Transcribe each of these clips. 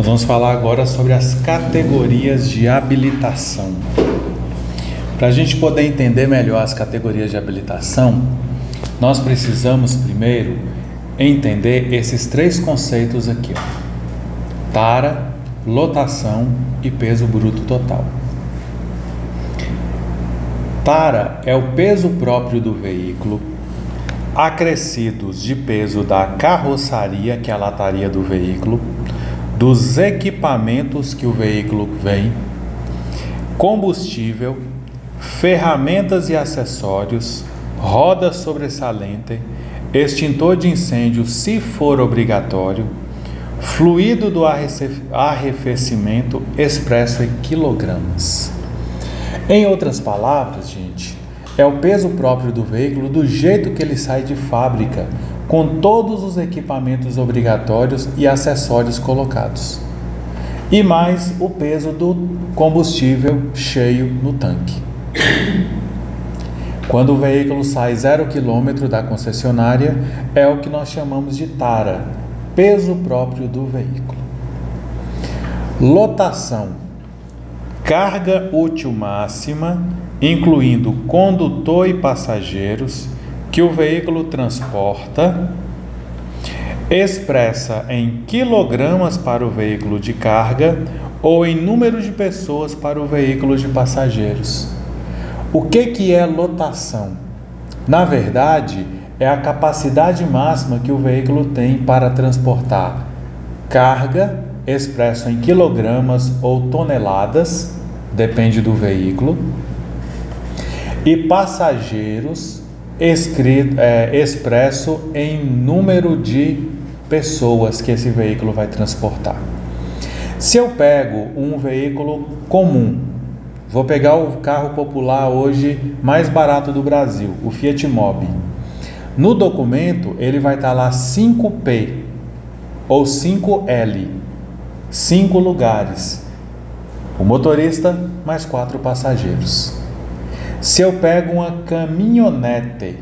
Nós vamos falar agora sobre as categorias de habilitação. Para a gente poder entender melhor as categorias de habilitação, nós precisamos primeiro entender esses três conceitos aqui, tara, lotação e peso bruto total. Tara é o peso próprio do veículo, acrescidos de peso da carroçaria, que é a lataria do veículo, dos equipamentos que o veículo vem, combustível, ferramentas e acessórios, roda sobressalente, extintor de incêndio se for obrigatório, fluido do arrefecimento expresso em quilogramas. Em outras palavras, gente, é o peso próprio do veículo do jeito que ele sai de fábrica, com todos os equipamentos obrigatórios e acessórios colocados. E mais o peso do combustível cheio no tanque. Quando o veículo sai 0 km da concessionária, é o que nós chamamos de tara, peso próprio do veículo. Lotação: carga útil máxima, incluindo condutor e passageiros, que o veículo transporta, expressa em quilogramas para o veículo de carga ou em número de pessoas para o veículo de passageiros. O que é lotação? Na verdade, é a capacidade máxima que o veículo tem para transportar carga, expresso em quilogramas ou toneladas, depende do veículo, e passageiros, expresso em número de pessoas que esse veículo vai transportar. Se eu pego um veículo comum, vou pegar o carro popular hoje mais barato do Brasil, o Fiat Mobi. No documento ele vai estar lá 5P ou 5L, 5 lugares, o motorista mais 4 passageiros. Se eu pego uma caminhonete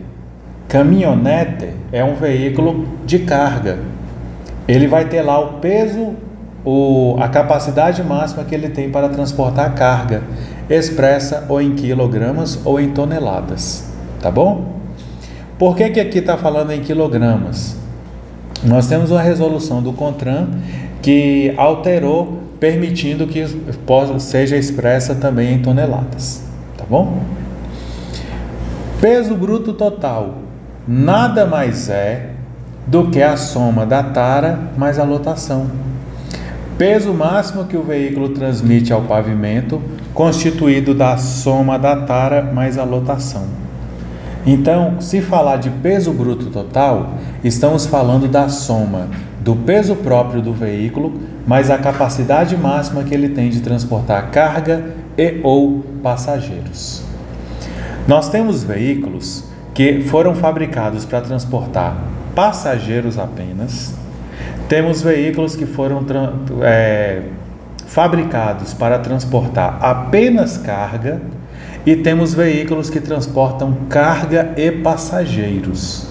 é um veículo de carga. Ele vai ter lá o peso, a capacidade máxima que ele tem para transportar carga, expressa ou em quilogramas ou em toneladas. Tá bom? Por que aqui está falando em quilogramas? Nós temos uma resolução do CONTRAN que alterou, permitindo que seja expressa também em toneladas. Tá bom? Peso bruto total nada mais é do que a soma da tara mais a lotação. Peso máximo que o veículo transmite ao pavimento, constituído da soma da tara mais a lotação. Então, se falar de peso bruto total, estamos falando da soma do peso próprio do veículo mais a capacidade máxima que ele tem de transportar carga e ou passageiros. Nós temos veículos que foram fabricados para transportar passageiros apenas, temos veículos que foram fabricados para transportar apenas carga e temos veículos que transportam carga e passageiros.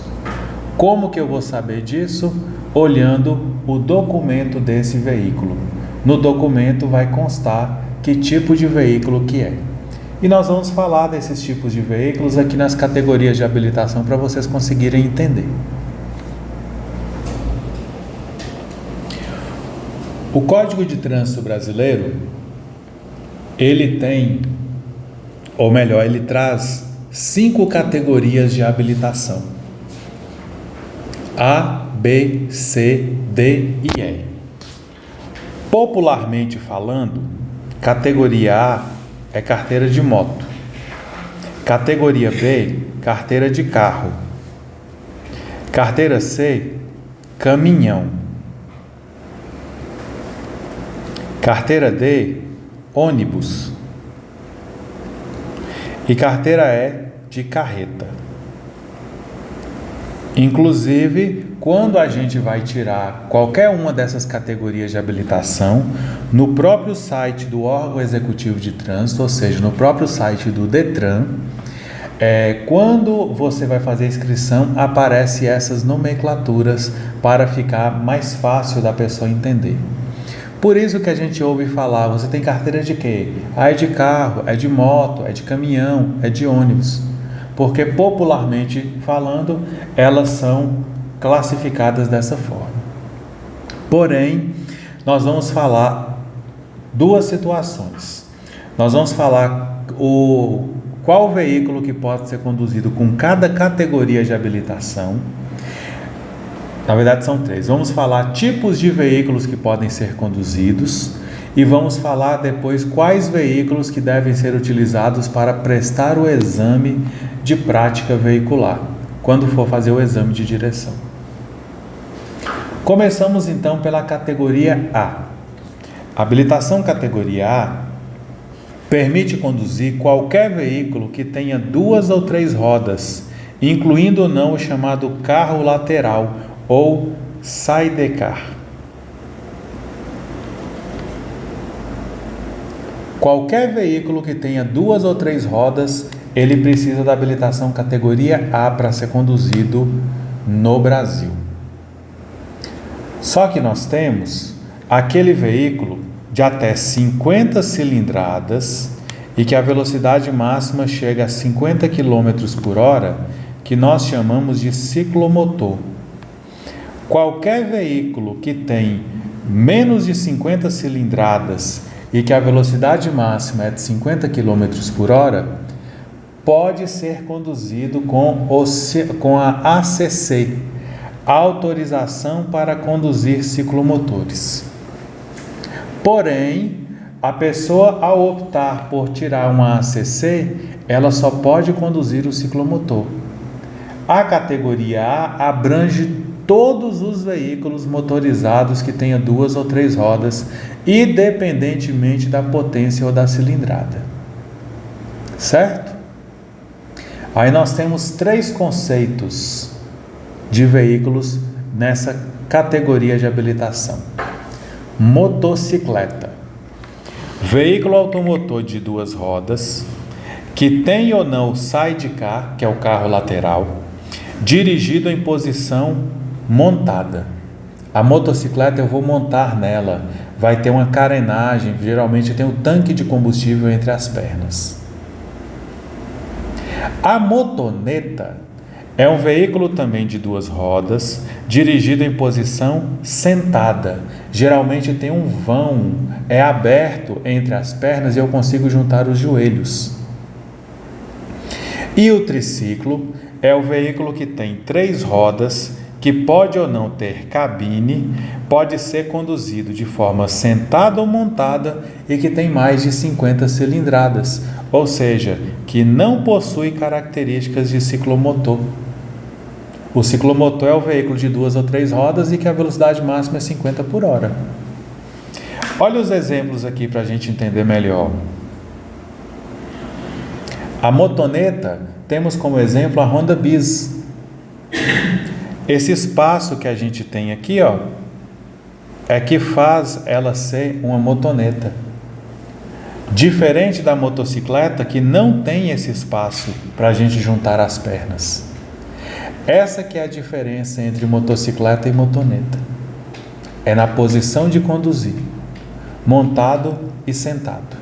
Como que eu vou saber disso? Olhando o documento desse veículo. No documento vai constar que tipo de veículo que é. E nós vamos falar desses tipos de veículos aqui nas categorias de habilitação para vocês conseguirem entender. O Código de Trânsito Brasileiro, ele tem, ou melhor, ele traz 5 categorias de habilitação: A, B, C, D e E. Popularmente falando, categoria A é carteira de moto, categoria B, carteira de carro, carteira C, caminhão, carteira D, ônibus e carteira E de carreta. Inclusive, quando a gente vai tirar qualquer uma dessas categorias de habilitação, no próprio site do órgão executivo de trânsito, ou seja, no próprio site do Detran, quando você vai fazer a inscrição, aparece essas nomenclaturas para ficar mais fácil da pessoa entender. Por isso que a gente ouve falar, você tem carteira de quê? Ah, é de carro, é de moto, é de caminhão, é de ônibus. Porque popularmente falando, elas são classificadas dessa forma. Porém, nós vamos falar duas situações. Nós vamos falar qual veículo que pode ser conduzido com cada categoria de habilitação. Na verdade são três. Vamos falar tipos de veículos que podem ser conduzidos e vamos falar depois quais veículos que devem ser utilizados para prestar o exame de prática veicular, quando for fazer o exame de direção. Começamos então pela categoria A. A habilitação categoria A permite conduzir qualquer veículo que tenha 2 ou 3 rodas, incluindo ou não o chamado carro lateral ou sidecar. Qualquer veículo que tenha 2 ou 3 rodas, ele precisa da habilitação categoria A para ser conduzido no Brasil. Só que nós temos aquele veículo de até 50 cilindradas e que a velocidade máxima chega a 50 km por hora, que nós chamamos de ciclomotor. Qualquer veículo que tem menos de 50 cilindradas e que a velocidade máxima é de 50 km por hora, pode ser conduzido com a ACC, Autorização para Conduzir Ciclomotores. Porém, a pessoa, ao optar por tirar uma ACC, ela só pode conduzir o ciclomotor. A categoria A abrange todos os veículos motorizados que tenham 2 ou 3 rodas, independentemente da potência ou da cilindrada. Certo? Aí nós temos 3 conceitos de veículos nessa categoria de habilitação. Motocicleta. Veículo automotor de 2 rodas, que tem ou não sidecar, que é o carro lateral, dirigido em posição montada. A motocicleta eu vou montar nela, vai ter uma carenagem, geralmente tem um tanque de combustível entre as pernas. A motoneta é um veículo também de 2 rodas, dirigido em posição sentada. Geralmente tem um vão, é aberto entre as pernas e eu consigo juntar os joelhos. E o triciclo é o veículo que tem 3 rodas, que pode ou não ter cabine, pode ser conduzido de forma sentada ou montada e que tem mais de 50 cilindradas, ou seja, que não possui características de ciclomotor. O ciclomotor é o veículo de 2 ou 3 rodas e que a velocidade máxima é 50 por hora. Olha os exemplos aqui para a gente entender melhor. A motoneta, temos como exemplo a Honda Bis. Esse espaço que a gente tem aqui, ó, é que faz ela ser uma motoneta. Diferente da motocicleta, que não tem esse espaço para a gente juntar as pernas. Essa que é a diferença entre motocicleta e motoneta. É na posição de conduzir, montado e sentado.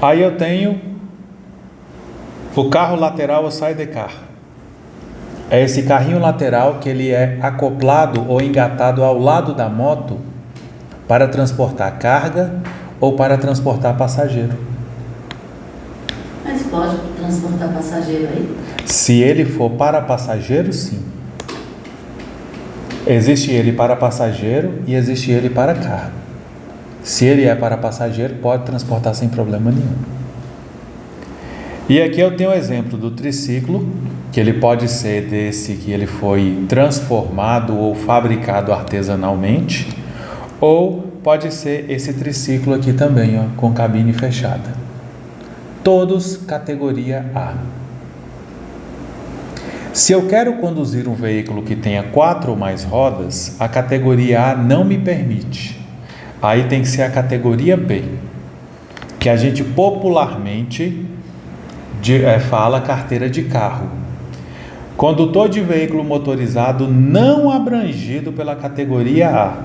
Aí eu tenho o carro lateral ou sidecar. É esse carrinho lateral que ele é acoplado ou engatado ao lado da moto para transportar carga ou para transportar passageiro. Mas pode transportar passageiro aí? Se ele for para passageiro, sim. Existe ele para passageiro e existe ele para carga. Se ele é para passageiro, pode transportar sem problema nenhum. E aqui eu tenho o exemplo do triciclo, que ele pode ser desse que ele foi transformado ou fabricado artesanalmente, ou pode ser esse triciclo aqui também, ó, com cabine fechada. Todos categoria A. Se eu quero conduzir um veículo que tenha 4 ou mais rodas, a categoria A não me permite. Aí tem que ser a categoria B, que a gente popularmente fala carteira de carro. Condutor de veículo motorizado não abrangido pela categoria A.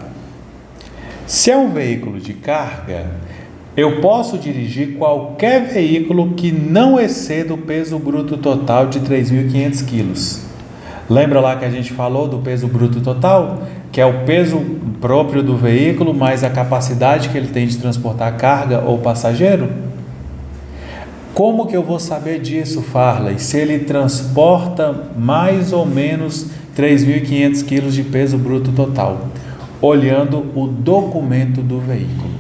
Se é um veículo de carga, eu posso dirigir qualquer veículo que não exceda o peso bruto total de 3.500 quilos. Lembra lá que a gente falou do peso bruto total? Que é o peso próprio do veículo mais a capacidade que ele tem de transportar carga ou passageiro? Como que eu vou saber disso, Farley? Se ele transporta mais ou menos 3.500 quilos de peso bruto total? Olhando o documento do veículo.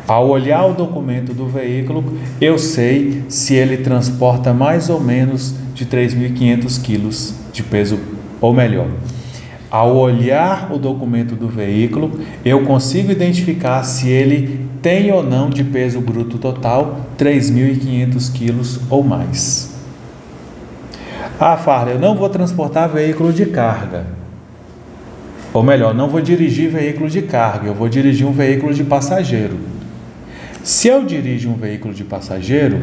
Ao olhar o documento do veículo, eu sei se ele transporta mais ou menos de 3.500 quilos de peso, ou melhor, ao olhar o documento do veículo, eu consigo identificar se ele tem ou não de peso bruto total 3.500 quilos ou mais. Ah, Farley, eu não vou transportar veículo de carga. Ou melhor, não vou dirigir veículo de carga, eu vou dirigir um veículo de passageiro. Se eu dirijo um veículo de passageiro,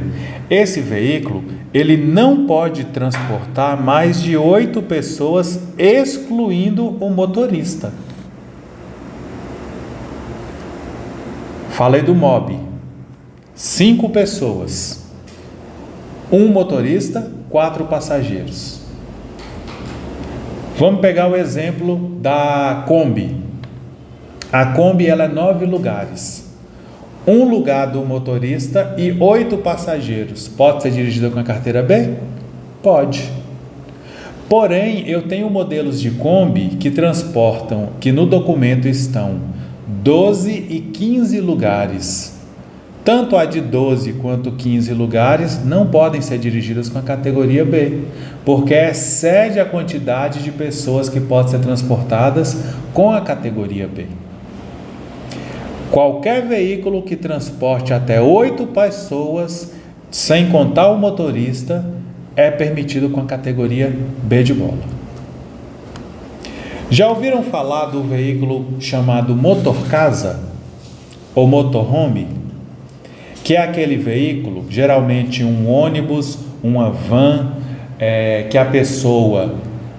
esse veículo ele não pode transportar mais de 8 pessoas, excluindo o motorista. Falei do MOB, 5 pessoas, 1 motorista, 4 passageiros. Vamos pegar o exemplo da Kombi. A Kombi ela é 9 lugares. 1 lugar do motorista e 8 passageiros. Pode ser dirigida com a carteira B? Pode. Porém, eu tenho modelos de Kombi que transportam, que no documento estão 12 e 15 lugares. Tanto a de 12 quanto 15 lugares não podem ser dirigidas com a categoria B, porque excede a quantidade de pessoas que podem ser transportadas com a categoria B. Qualquer veículo que transporte até 8 pessoas, sem contar o motorista, é permitido com a categoria B de bola. Já ouviram falar do veículo chamado motorcasa ou motorhome? Que é aquele veículo, geralmente um ônibus, uma van, que a pessoa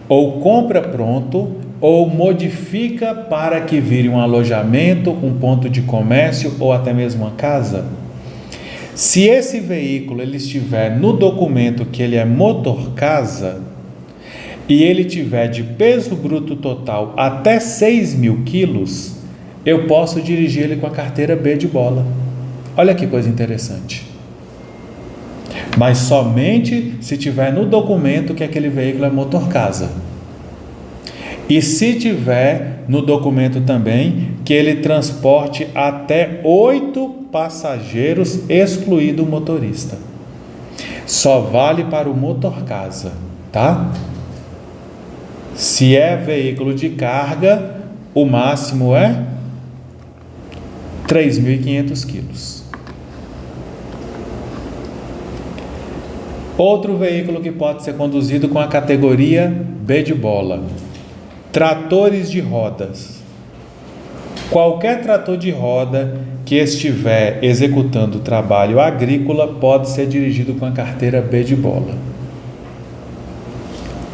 ou compra pronto ou modifica para que vire um alojamento, um ponto de comércio ou até mesmo uma casa. Se esse veículo ele estiver no documento que ele é motorcasa e ele tiver de peso bruto total até 6.000 quilos, eu posso dirigir ele com a carteira B de bola. Olha que coisa interessante. Mas somente se tiver no documento que aquele veículo é motorcasa. E se tiver no documento também que ele transporte até 8 passageiros, excluído o motorista. Só vale para o motorcasa, tá? Se é veículo de carga, o máximo é 3.500 quilos. Outro veículo que pode ser conduzido com a categoria B de bola: tratores de rodas. Qualquer trator de roda que estiver executando trabalho agrícola pode ser dirigido com a carteira B de bola.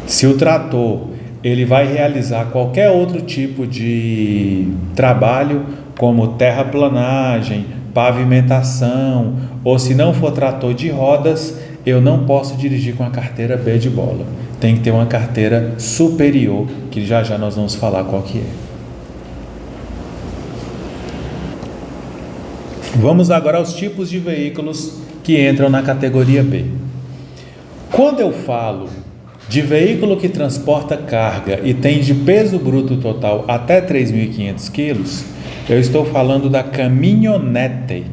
Se o trator ele vai realizar qualquer outro tipo de trabalho, como terraplanagem, pavimentação, ou se não for trator de rodas, eu não posso dirigir com a carteira B de bola. Tem que ter uma carteira superior, que já já nós vamos falar qual que é. Vamos agora aos tipos de veículos que entram na categoria B. Quando eu falo de veículo que transporta carga e tem de peso bruto total até 3.500 quilos, eu estou falando da caminhonete.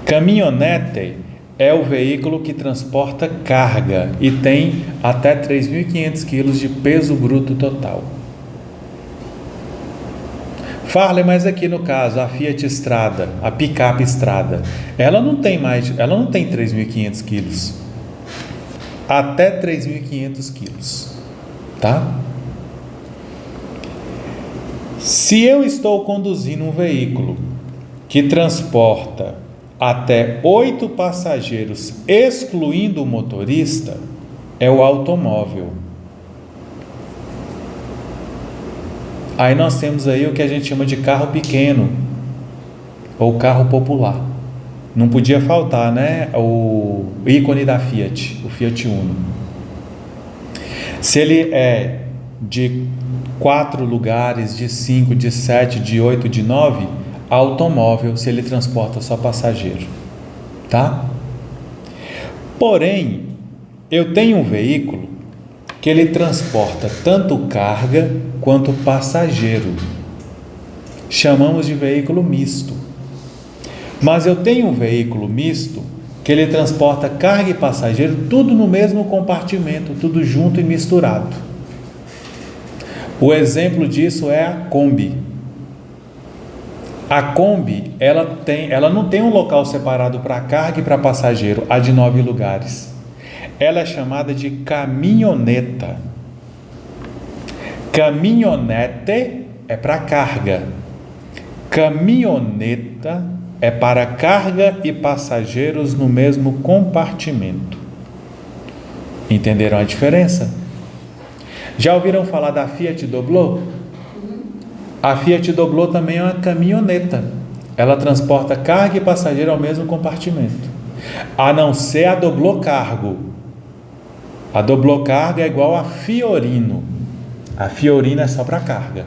Caminhonete é o veículo que transporta carga e tem até 3.500 quilos de peso bruto total. Farley, mas aqui no caso, a Fiat Strada, a picape Strada, ela não tem 3.500 quilos. Até 3.500 quilos, tá? Se eu estou conduzindo um veículo que transporta até 8 passageiros, excluindo o motorista, é o automóvel. Aí nós temos aí o que a gente chama de carro pequeno ou carro popular. Não podia faltar, né? O ícone da Fiat, o Fiat Uno. Se ele é de 4 lugares, de 5, de 7, de 8, de 9, automóvel, se ele transporta só passageiro, tá? Porém, eu tenho um veículo que ele transporta tanto carga quanto passageiro. Chamamos de veículo misto. Mas eu tenho um veículo misto que ele transporta carga e passageiro tudo no mesmo compartimento, tudo junto e misturado. O exemplo disso é a Kombi. A Kombi, ela não tem um local separado para carga e para passageiro, a de 9 lugares. Ela é chamada de caminhoneta. Caminhonete é para carga. Caminhoneta é para carga e passageiros no mesmo compartimento. Entenderam a diferença? Já ouviram falar da Fiat Doblò? A Fiat Doblò também é uma caminhoneta. Ela transporta carga e passageiro ao mesmo compartimento. A não ser a Doblò Cargo. A Doblò Cargo é igual a Fiorino. A Fiorino é só para carga.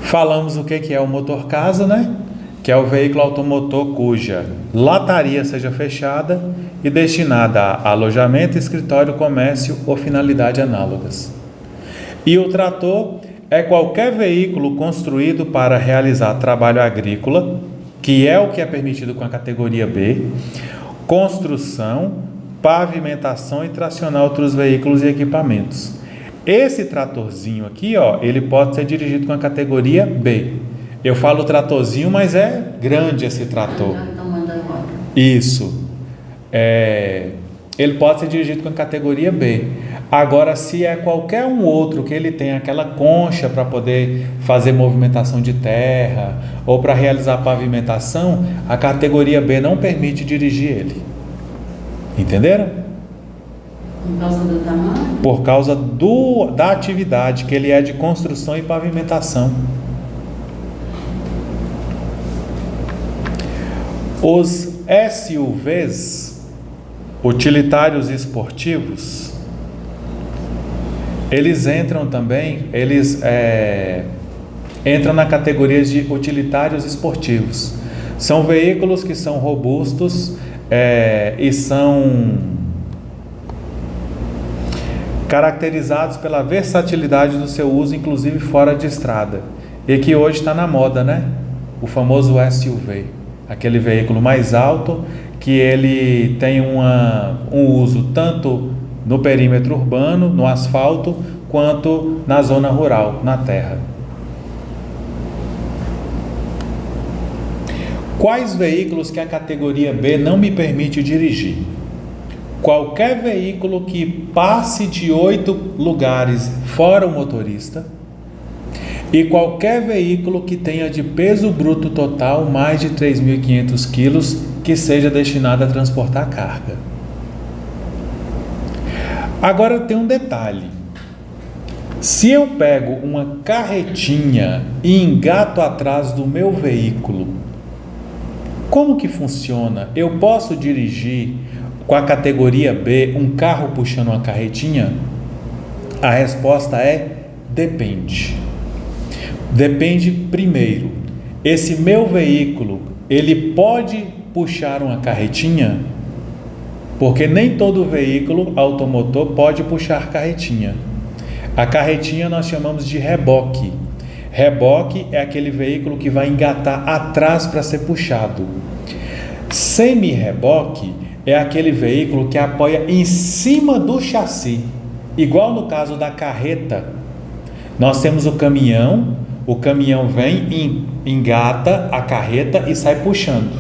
Falamos o que é o motor casa, né? Que é o veículo automotor cuja lataria seja fechada e destinada a alojamento, escritório, comércio ou finalidade análogas. E o trator é qualquer veículo construído para realizar trabalho agrícola, que é o que é permitido com a categoria B, construção, pavimentação e tracionar outros veículos e equipamentos. Esse tratorzinho aqui, ó, ele pode ser dirigido com a categoria B. Eu falo tratorzinho, mas é grande esse trator. Isso. Ele pode ser dirigido com a categoria B. Agora, se é qualquer um outro que ele tem aquela concha para poder fazer movimentação de terra ou para realizar pavimentação, a categoria B não permite dirigir ele. Entenderam? Por causa do tamanho? Por causa da atividade, que ele é de construção e pavimentação. Os SUVs, utilitários esportivos, eles entram também, entram na categoria de utilitários esportivos. São veículos que são robustos e são caracterizados pela versatilidade do seu uso, inclusive fora de estrada, e que hoje está na moda, né? O famoso SUV, aquele veículo mais alto que ele tem um uso tanto no perímetro urbano, no asfalto, quanto na zona rural, na terra. Quais veículos que a categoria B não me permite dirigir? Qualquer veículo que passe de 8 lugares fora o motorista e qualquer veículo que tenha de peso bruto total mais de 3.500 quilos que seja destinado a transportar carga. Agora tem um detalhe. Se eu pego uma carretinha e engato atrás do meu veículo, como que funciona? Eu posso dirigir com a categoria B um carro puxando uma carretinha? A resposta é depende. Depende primeiro, esse meu veículo, ele pode puxar uma carretinha? Porque nem todo veículo automotor pode puxar carretinha. A carretinha nós chamamos de reboque. Reboque é aquele veículo que vai engatar atrás para ser puxado. Semi-reboque é aquele veículo que apoia em cima do chassi, igual no caso da carreta. Nós temos o caminhão vem, engata a carreta e sai puxando.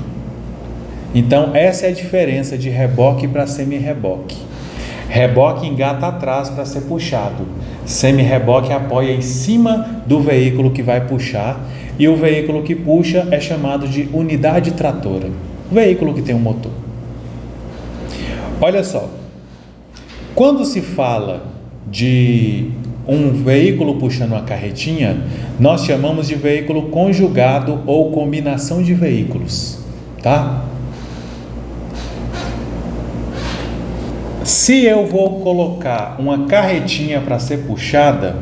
Então essa é a diferença de reboque para semi-reboque. Reboque engata atrás para ser puxado. Semi-reboque apoia em cima do veículo que vai puxar e o veículo que puxa é chamado de unidade tratora, o veículo que tem um motor. Olha só, quando se fala de um veículo puxando uma carretinha, nós chamamos de veículo conjugado ou combinação de veículos, tá? Se eu vou colocar uma carretinha para ser puxada,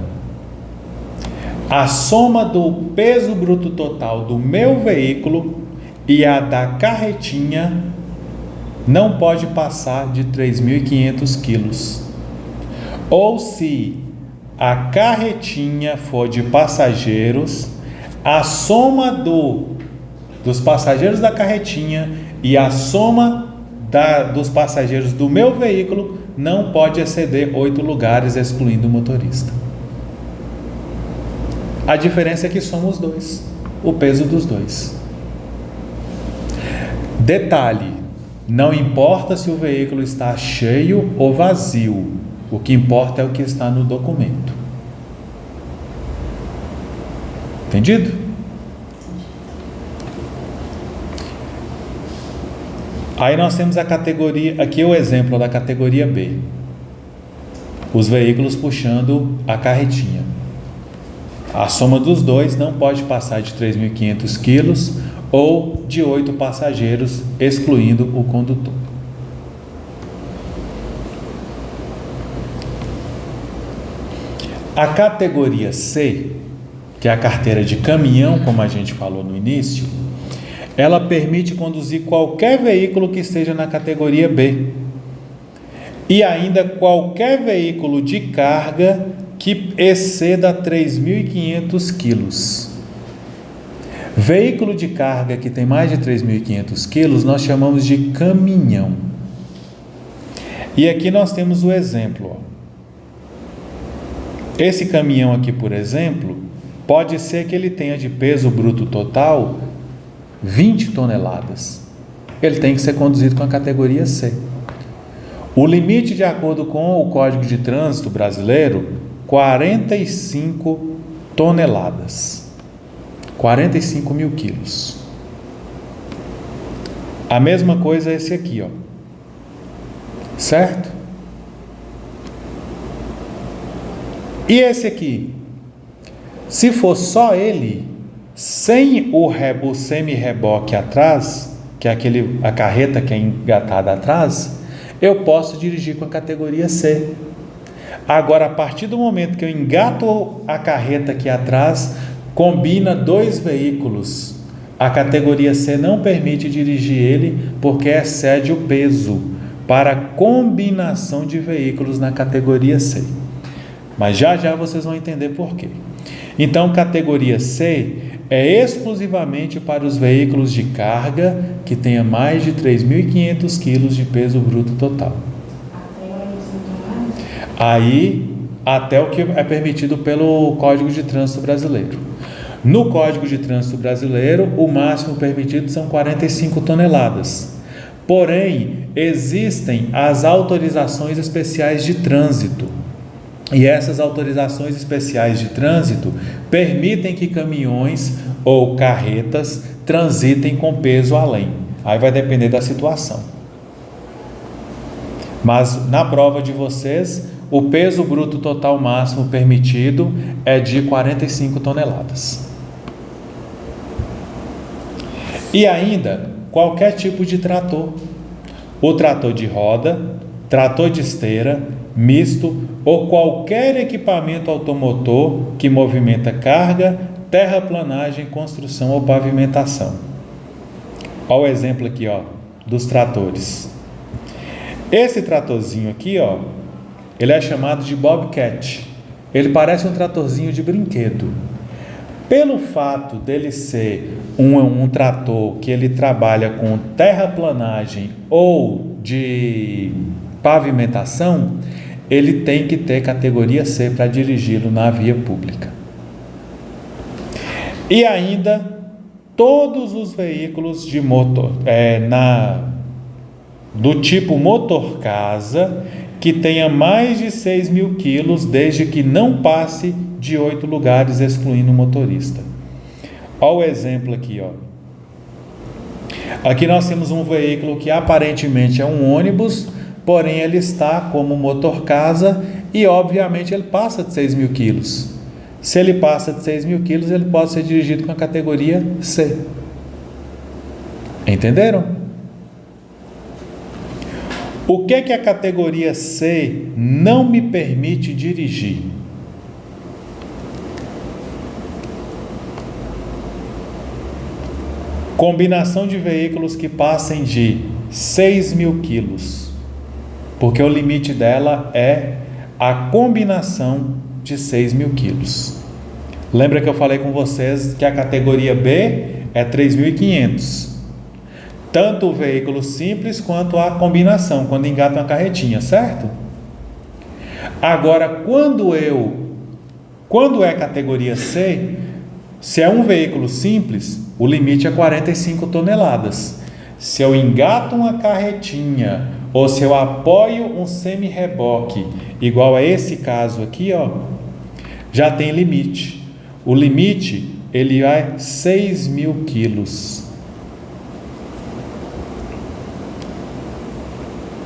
a soma do peso bruto total do meu veículo e a da carretinha não pode passar de 3.500 quilos. Ou se a carretinha for de passageiros, a soma dos passageiros da carretinha e a soma dos passageiros do meu veículo não pode exceder 8 lugares, excluindo o motorista. A diferença é que somos dois, o peso dos dois. Detalhe, não importa se o veículo está cheio ou vazio, o que importa é o que está no documento. Entendido? Aí nós temos a categoria, aqui é o exemplo da categoria B. Os veículos puxando a carretinha. A soma dos dois não pode passar de 3.500 quilos ou de 8 passageiros, excluindo o condutor. A categoria C, que é a carteira de caminhão, como a gente falou no início, ela permite conduzir qualquer veículo que esteja na categoria B e ainda qualquer veículo de carga que exceda 3.500 quilos. Veículo de carga que tem mais de 3.500 quilos nós chamamos de caminhão. E aqui nós temos o exemplo. Esse caminhão aqui, por exemplo, pode ser que ele tenha de peso bruto total 20 toneladas. Ele tem que ser conduzido com a categoria C. O limite, de acordo com o Código de Trânsito Brasileiro, 45 toneladas. 45 mil quilos. A mesma coisa esse aqui, ó. Certo? E esse aqui? Se for só ele, sem o semi-reboque atrás, que é a carreta que é engatada atrás, eu posso dirigir com a categoria C. Agora, a partir do momento que eu engato a carreta aqui atrás, combina dois veículos, a categoria C não permite dirigir ele porque excede o peso para combinação de veículos na categoria C. Mas já já vocês vão entender por quê. Então, categoria C é exclusivamente para os veículos de carga que tenha mais de 3.500 quilos de peso bruto total. Aí, até o que é permitido pelo Código de Trânsito Brasileiro. No Código de Trânsito Brasileiro, o máximo permitido são 45 toneladas. Porém, existem as autorizações especiais de trânsito. E essas autorizações especiais de trânsito permitem que caminhões ou carretas transitem com peso além. Aí vai depender da situação. Mas na prova de vocês, o peso bruto total máximo permitido é de 45 toneladas. E ainda, qualquer tipo de trator. O trator de roda, trator de esteira, misto ou qualquer equipamento automotor que movimenta carga, terraplanagem, construção ou pavimentação. Olha o exemplo aqui, ó, dos tratores. Esse tratorzinho aqui, ó, ele é chamado de Bobcat. Ele parece um tratorzinho de brinquedo. Pelo fato dele ser um trator que ele trabalha com terraplanagem ou de pavimentação, ele tem que ter categoria C para dirigi-lo na via pública. E ainda, todos os veículos de motor, do tipo motor casa, que tenha mais de 6.000 quilos, desde que não passe de 8 lugares, excluindo o motorista. Olha o exemplo aqui, ó. Aqui nós temos um veículo que aparentemente é um ônibus, porém ele está como motor casa e obviamente ele passa de 6 mil quilos. Se ele passa de 6 mil quilos, ele pode ser dirigido com a categoria C. Entenderam? O que a categoria C não me permite dirigir? Combinação de veículos que passem de 6 mil quilos, porque o limite dela é a combinação de 6 mil quilos. Lembra que eu falei com vocês que a categoria B é 3.500, tanto o veículo simples quanto a combinação, quando engata uma carretinha, certo? Agora, quando é categoria C, se é um veículo simples, o limite é 45 toneladas. Se eu engato uma carretinha ou se eu apoio um semi-reboque, igual a esse caso aqui, ó, já tem limite. O limite, ele é 6 mil quilos.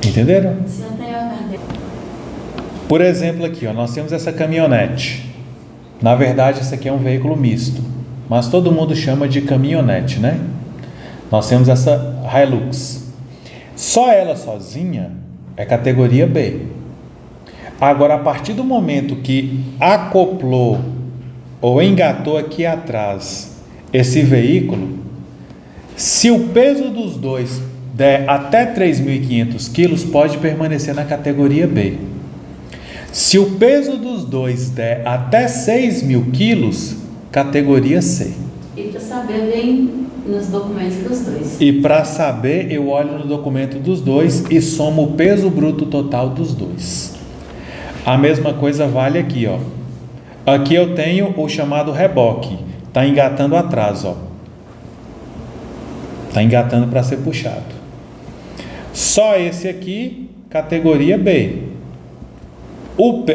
Entenderam? Se eu tenho a carteira. Por exemplo aqui, ó, nós temos essa caminhonete. Na verdade, esse aqui é um veículo misto, mas todo mundo chama de caminhonete, né? Nós temos essa Hilux. Só ela sozinha é categoria B. Agora, a partir do momento que acoplou ou engatou aqui atrás esse veículo, se o peso dos dois der até 3.500 quilos, pode permanecer na categoria B. Se o peso dos dois der até 6 mil quilos, categoria C. E para saber, vem nos documentos dos dois. E para saber, eu olho no documento dos dois e somo o peso bruto total dos dois. A mesma coisa vale aqui, ó. Aqui eu tenho o chamado reboque. Está engatando atrás, ó. Está engatando para ser puxado. Só esse aqui, categoria B.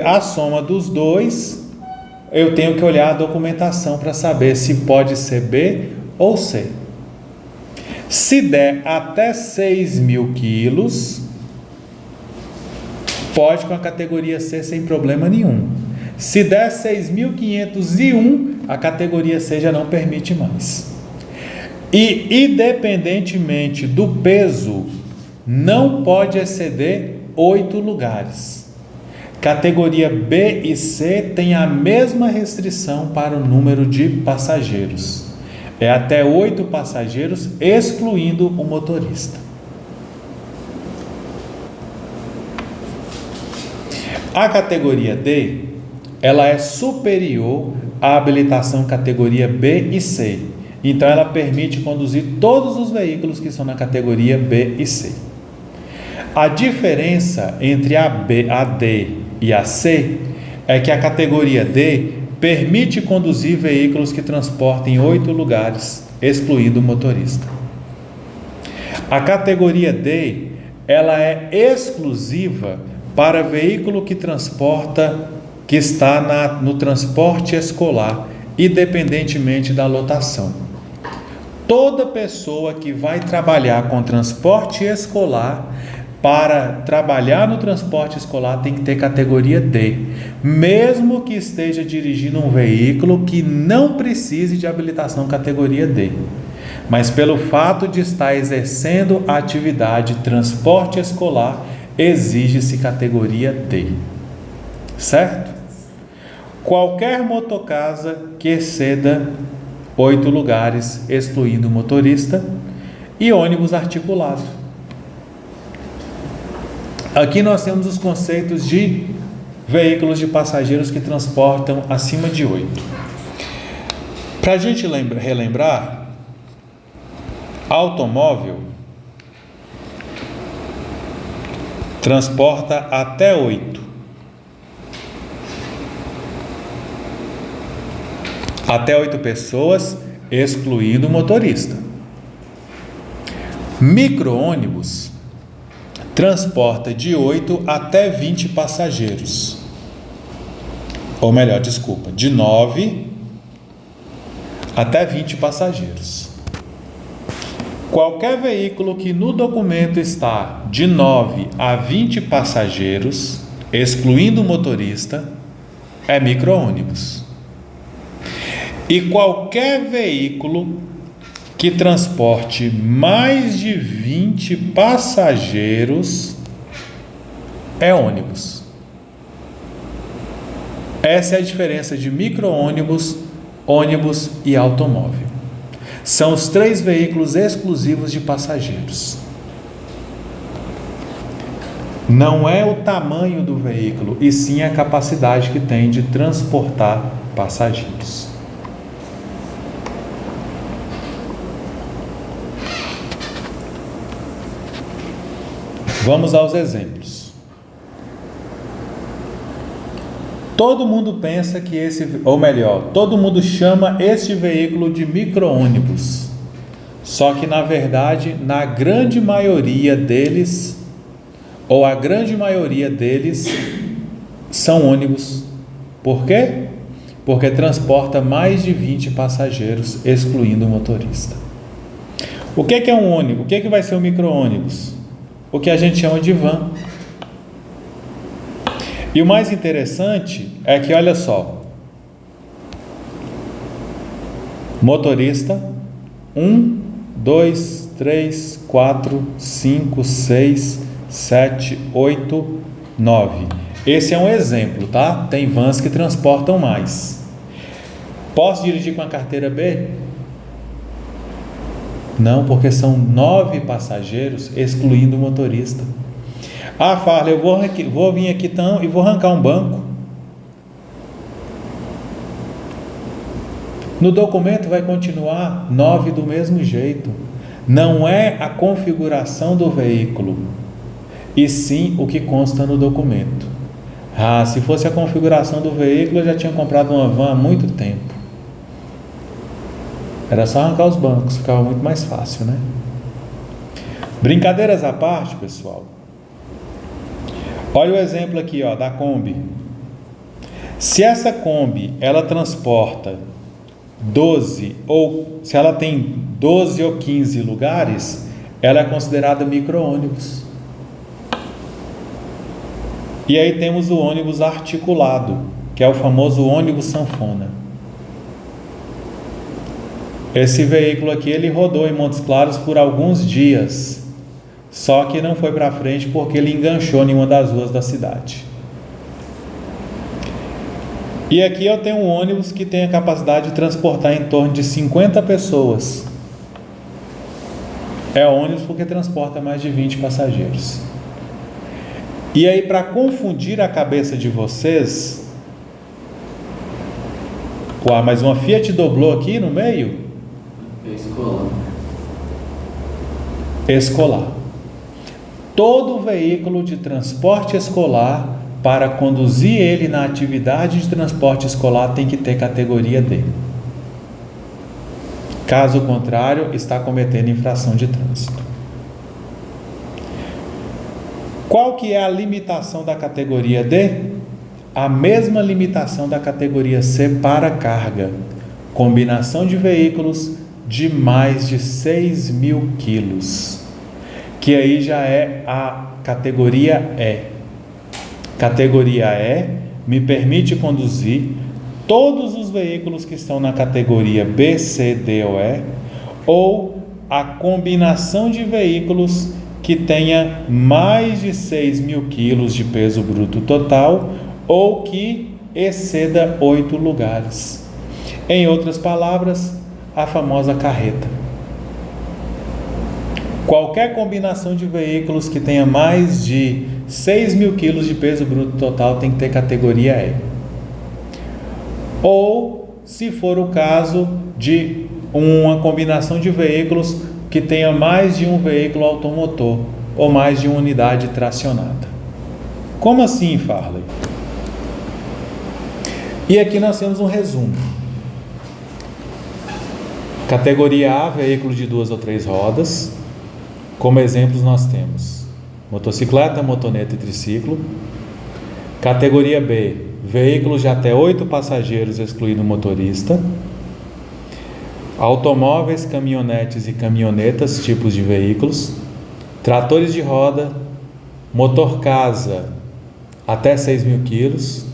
A soma dos dois, eu tenho que olhar a documentação para saber se pode ser B ou C. Se der até 6 mil quilos, pode com a categoria C sem problema nenhum. Se der 6.501, a categoria C já não permite mais. E independentemente do peso, não pode exceder 8 lugares. Categoria B e C tem a mesma restrição para o número de passageiros. É até 8 passageiros, excluindo o motorista. A categoria D, ela é superior à habilitação categoria B e C. Então, ela permite conduzir todos os veículos que estão na categoria B e C. A diferença entre a D e a C é que a categoria D permite conduzir veículos que transportem 8 lugares, excluindo o motorista. A categoria D, ela é exclusiva para veículo que transporta, que está no transporte escolar, independentemente da lotação. Toda pessoa que vai trabalhar com transporte escolar, para trabalhar no transporte escolar, tem que ter categoria D, mesmo que esteja dirigindo um veículo que não precise de habilitação categoria D. Mas pelo fato de estar exercendo a atividade transporte escolar, exige-se categoria D. Certo? Qualquer motocasa que exceda 8 lugares, excluindo o motorista, e ônibus articulado. Aqui nós temos os conceitos de veículos de passageiros que transportam acima de 8. Para a gente relembrar, automóvel transporta até 8. Até 8 pessoas, excluindo o motorista. Micro-ônibus transporta de 8 até 20 passageiros. Ou melhor, desculpa, de 9 até 20 passageiros. Qualquer veículo que no documento está de 9 a 20 passageiros, excluindo o motorista, é micro-ônibus. E qualquer veículo que transporte mais de 20 passageiros é ônibus. Essa é a diferença de micro-ônibus, ônibus e automóvel. São os 3 veículos exclusivos de passageiros. Não é o tamanho do veículo, e sim a capacidade que tem de transportar passageiros. Vamos aos exemplos. Todo mundo pensa que todo mundo chama este veículo de micro-ônibus. Só que, na verdade, na grande maioria deles, ou a grande maioria deles, são ônibus. Por quê? Porque transporta mais de 20 passageiros, excluindo o motorista. O que é um ônibus? O que vai ser um micro-ônibus? O que a gente chama de van. E o mais interessante é que, olha só, motorista 1, 2, 3, 4, 5, 6, 7, 8, 9. Esse é um exemplo, tá? Tem vans que transportam mais. Posso dirigir com a carteira B? Não, porque são 9 passageiros, excluindo o motorista. Ah, Farley, eu vou vir aqui então e vou arrancar um banco. No documento vai continuar 9 do mesmo jeito. Não é a configuração do veículo, e sim o que consta no documento. Ah, se fosse a configuração do veículo, eu já tinha comprado uma van há muito tempo. Era só arrancar os bancos, ficava muito mais fácil, né? Brincadeiras à parte, pessoal. Olha o exemplo aqui, ó, da Kombi. Se essa Kombi, ela transporta 12, ou se ela tem 12 ou 15 lugares, ela é considerada micro-ônibus. E aí temos o ônibus articulado, que é o famoso ônibus sanfona. Esse veículo aqui, ele rodou em Montes Claros por alguns dias, só que não foi para frente porque ele enganchou em uma das ruas da cidade. E aqui eu tenho um ônibus que tem a capacidade de transportar em torno de 50 pessoas. É ônibus porque transporta mais de 20 passageiros. E aí, para confundir a cabeça de vocês, mas uma Fiat Doblô aqui no meio? Escolar. Todo veículo de transporte escolar, para conduzir ele na atividade de transporte escolar, tem que ter categoria D. Caso contrário, está cometendo infração de trânsito. Qual que é a limitação da categoria D? A mesma limitação da categoria C para carga. Combinação de veículos de mais de 6.000 quilos, que aí já é a categoria E. Categoria E me permite conduzir todos os veículos que estão na categoria B, C, D ou E, ou a combinação de veículos que tenha mais de 6.000 quilos de peso bruto total, ou que exceda 8 lugares. Em outras palavras, a famosa carreta. Qualquer combinação de veículos que tenha mais de 6.000 quilos de peso bruto total tem que ter categoria E. Ou, se for o caso de uma combinação de veículos que tenha mais de um veículo automotor ou mais de uma unidade tracionada. Como assim, Farley? E aqui nós temos um resumo. Categoria A, veículo de 2 ou 3 rodas. Como exemplos nós temos motocicleta, motoneta e triciclo. Categoria B, veículos de até 8 passageiros, excluindo o motorista. automóveis, caminhonetes e caminhonetas, tipos de veículos, tratores de roda, motor-casa até 6.000 quilos,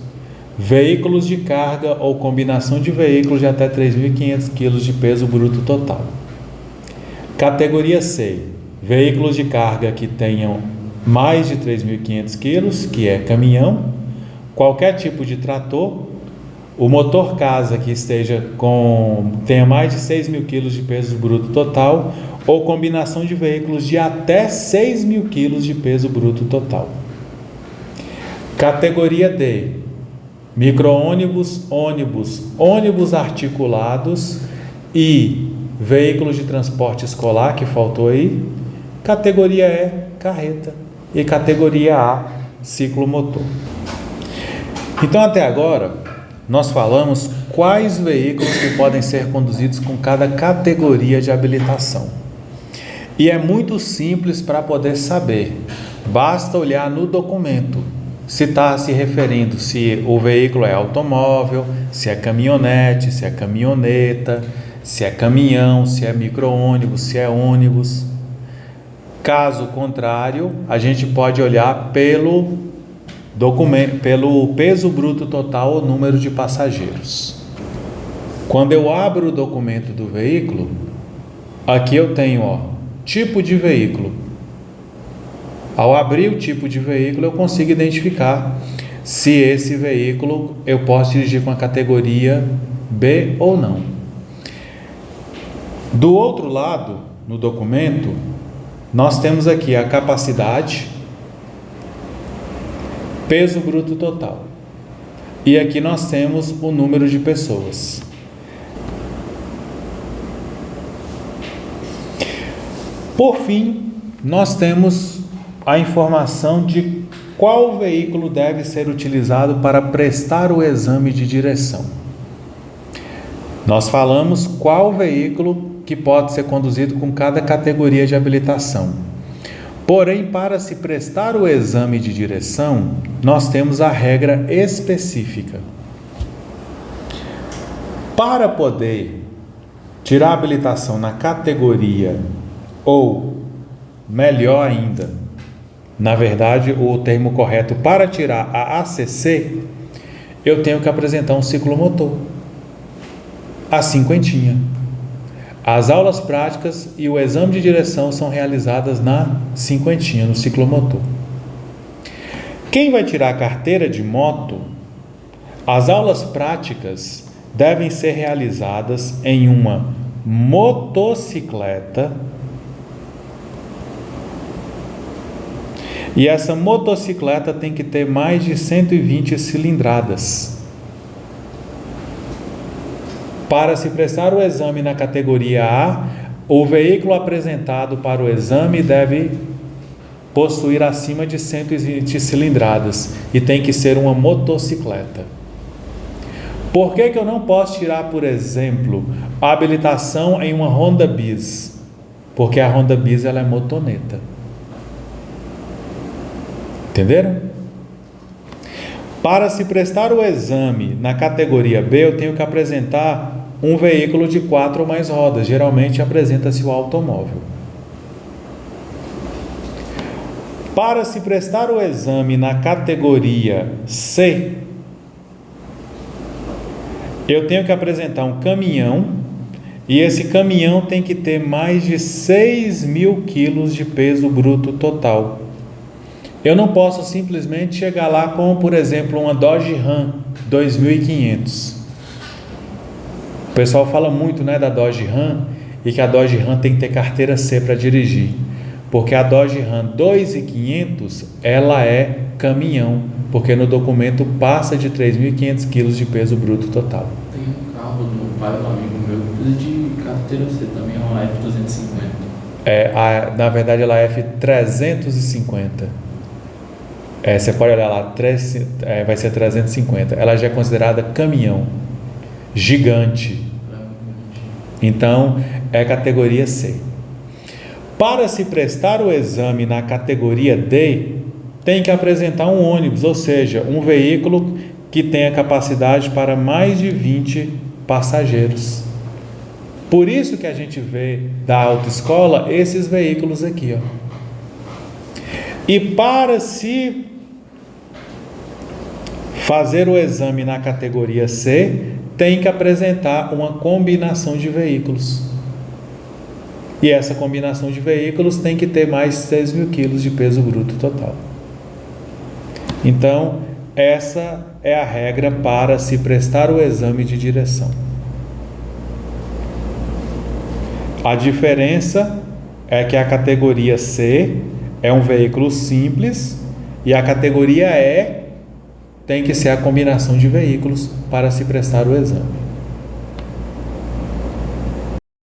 veículos de carga ou combinação de veículos de até 3.500 quilos de peso bruto total. Categoria C, veículos de carga que tenham mais de 3.500 quilos, que é caminhão, qualquer tipo de trator, o motor casa que tenha mais de 6.000 quilos de peso bruto total, ou combinação de veículos de até 6.000 quilos de peso bruto total. Categoria D, micro-ônibus, ônibus articulados e veículos de transporte escolar, que faltou aí. Categoria E, carreta. E categoria A, ciclomotor. Então, até agora, nós falamos quais veículos que podem ser conduzidos com cada categoria de habilitação. E é muito simples para poder saber. Basta olhar no documento se está se referindo se o veículo é automóvel, se é caminhonete, se é caminhoneta, se é caminhão, se é micro-ônibus, se é ônibus. Caso contrário, a gente pode olhar pelo peso bruto total ou número de passageiros. Quando eu abro o documento do veículo, aqui eu tenho tipo de veículo. Ao abrir o tipo de veículo, eu consigo identificar se esse veículo eu posso dirigir com a categoria B ou não. Do outro lado, no documento, nós temos aqui a capacidade, peso bruto total. E aqui nós temos o número de pessoas. Por fim, nós temos a informação de qual veículo deve ser utilizado para prestar o exame de direção. Nós falamos qual veículo que pode ser conduzido com cada categoria de habilitação. Porém, para se prestar o exame de direção, nós temos a regra específica. Para poder tirar a habilitação na categoria, ou melhor ainda, na verdade, o termo correto para tirar a ACC, eu tenho que apresentar um ciclomotor, a cinquentinha. As aulas práticas e o exame de direção são realizadas na cinquentinha, no ciclomotor. Quem vai tirar a carteira de moto, as aulas práticas devem ser realizadas em uma motocicleta. E essa motocicleta tem que ter mais de 120 cilindradas. Para se prestar o exame na categoria A, o veículo apresentado para o exame deve possuir acima de 120 cilindradas e tem que ser uma motocicleta. Por que eu não posso tirar, por exemplo, a habilitação em uma Honda Bis? Porque a Honda Bis ela é motoneta. Entenderam? Para se prestar o exame na categoria B, eu tenho que apresentar um veículo de 4 ou mais rodas. Geralmente apresenta-se o automóvel. Para se prestar o exame na categoria C, eu tenho que apresentar um caminhão, e esse caminhão tem que ter mais de 6.000 quilos de peso bruto total. Eu não posso simplesmente chegar lá com, por exemplo, uma Dodge Ram 2500. O pessoal fala muito, da Dodge Ram, e que a Dodge Ram tem que ter carteira C para dirigir, porque a Dodge Ram 2500 ela é caminhão, porque no documento passa de 3.500 quilos de peso bruto total. Tem um carro do meu pai, um amigo meu, que precisa de carteira C também, é uma F250. Na verdade ela é F350. Você pode olhar lá, vai ser 350. Ela já é considerada caminhão, gigante. Então, é categoria C. Para se prestar o exame na categoria D, tem que apresentar um ônibus, ou seja, um veículo que tenha capacidade para mais de 20 passageiros. Por isso que a gente vê da autoescola esses veículos aqui, ó. E para se fazer o exame na categoria C, tem que apresentar uma combinação de veículos. E essa combinação de veículos tem que ter mais 6 mil quilos de peso bruto total. Então, essa é a regra para se prestar o exame de direção. A diferença é que a categoria C é um veículo simples e a categoria E tem que ser a combinação de veículos para se prestar o exame.